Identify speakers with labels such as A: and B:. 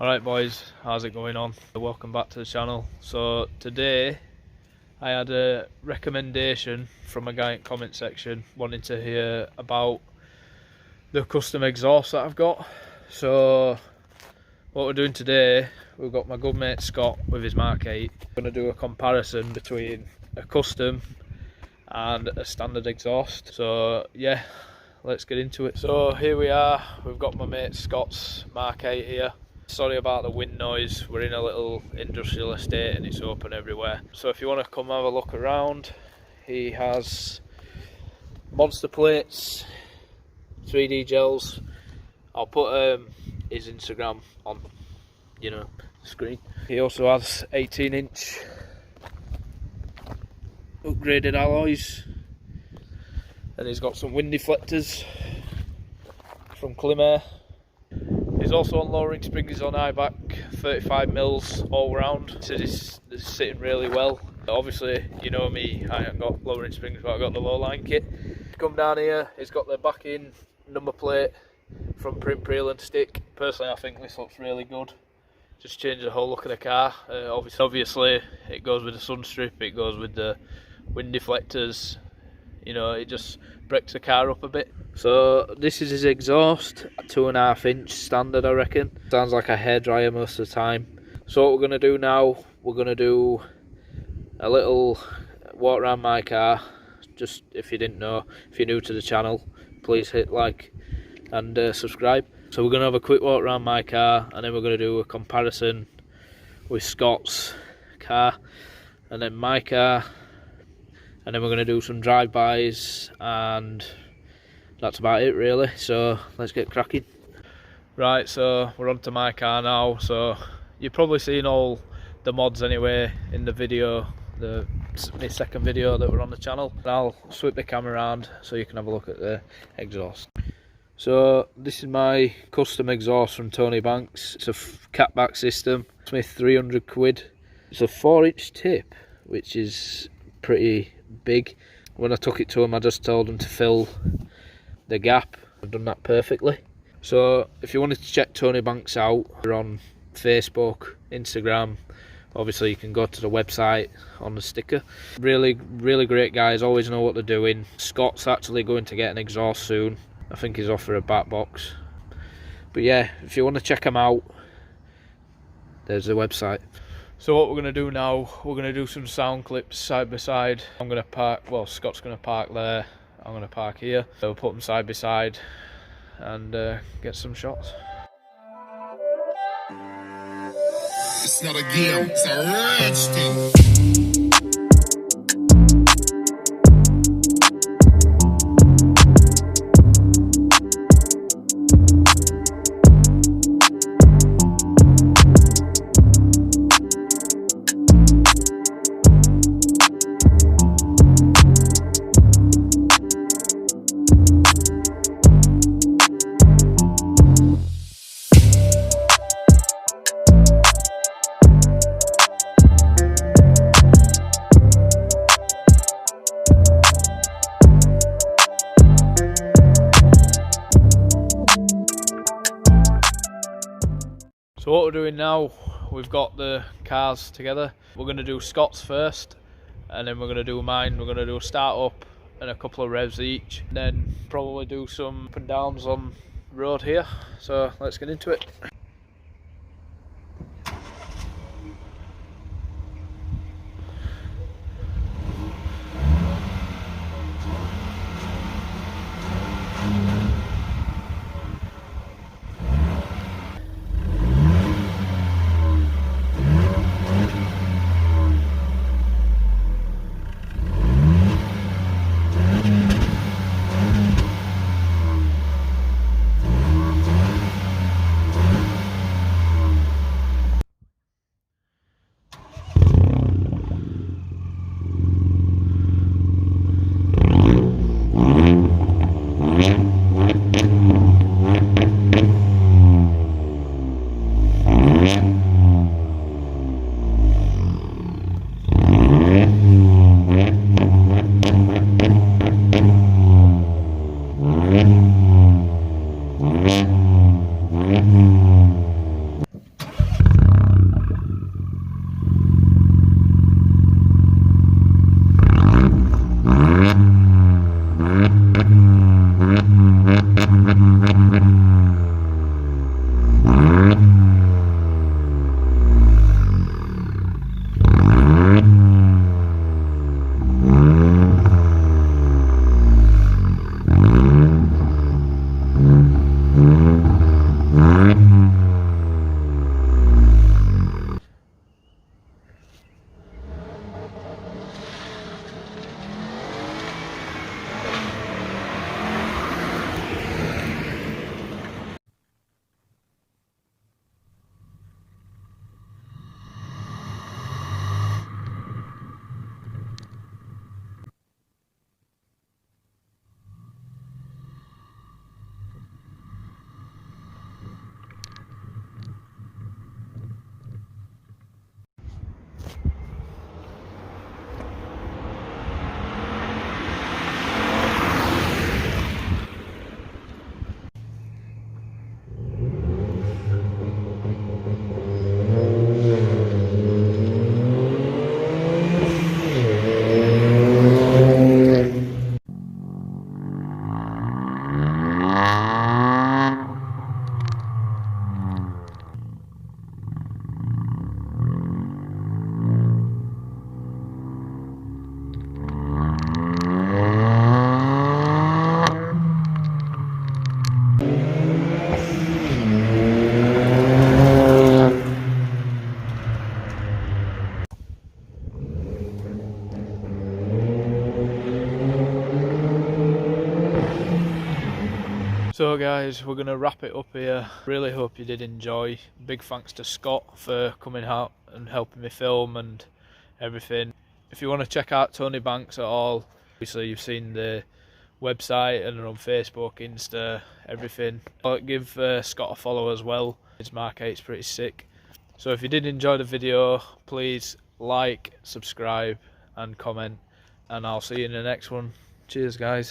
A: Alright boys, how's it going on? Welcome back to the channel. So today I had a recommendation from a guy in the comment section wanting to hear about the custom exhaust that I've got. So what we're doing today, we've got my good mate Scott with his MK8. We're going to do a comparison between a custom and a standard exhaust. So yeah, let's get into it. So here we are, we've got my mate Scott's MK8 here. Sorry about the wind noise, we're in a little industrial estate and it's open everywhere. So if you want to come have a look around, he has monster plates, 3D gels. I'll put his Instagram on, the screen. He also has 18-inch upgraded alloys, and he's got some wind deflectors from Climair. He's also on lowering springs on IBAC, 35mm all round. So this is sitting really well. Obviously, you know me, I haven't got lowering springs, but I've got the low line kit. Come down here, he's got the backing number plate from Print Peel and Stick. Personally, I think this looks really good. Just change the whole look of the car. Obviously, it goes with the sun strip, it goes with the wind deflectors. It just breaks the car up a bit. So this is his exhaust, a 2.5-inch standard, I reckon. Sounds like a hairdryer most of the time. So what we're going to do now, we're going to do a little walk around my car. Just if you didn't know, if you're new to the channel, please hit like and subscribe. So we're going to have a quick walk around my car, and then we're going to do a comparison with Scott's car and then my car, and then we're going to do some drive-bys, and that's about it really. So let's get cracking. Right, so we're on to my car now. So you've probably seen all the mods anyway in the video, my second video that were on the channel. And I'll swip the camera around so you can have a look at the exhaust. So this is my custom exhaust from Tony Banks. It's a catback system, Smith 300 quid. It's a 4-inch tip, which is pretty big. When I took it to him, I just told him to fill the gap. I've done that perfectly. So if you wanted to check Tony Banks out, we're on Facebook, Instagram. Obviously you can go to the website on the sticker. Really great guys, always know what they're doing. Scott's actually going to get an exhaust soon. I think he's off for a back box. But yeah, if you want to check them out, there's the website. So what we're going to do now, we're going to do some sound clips side by side. I'm going to park, well, Scott's going to park there, I'm going to park here. So we'll put them side by side and get some shots.
B: It's not a game, it's a rich thing.
A: So what we're doing now, we've got the cars together. We're going to do Scott's first, and then we're going to do mine. We're going to do a start up and a couple of revs each, and then probably do some up and downs on road here. So let's get into it. So guys, we're going to wrap it up here. Really hope you did enjoy. Big thanks to Scott for coming out and helping me film and everything. If you want to check out Tony Banks at all, obviously you've seen the website and on Facebook, Insta, everything. But give Scott a follow as well. His MK8's pretty sick. So if you did enjoy the video, please like, subscribe and comment, and I'll see you in the next one. Cheers guys.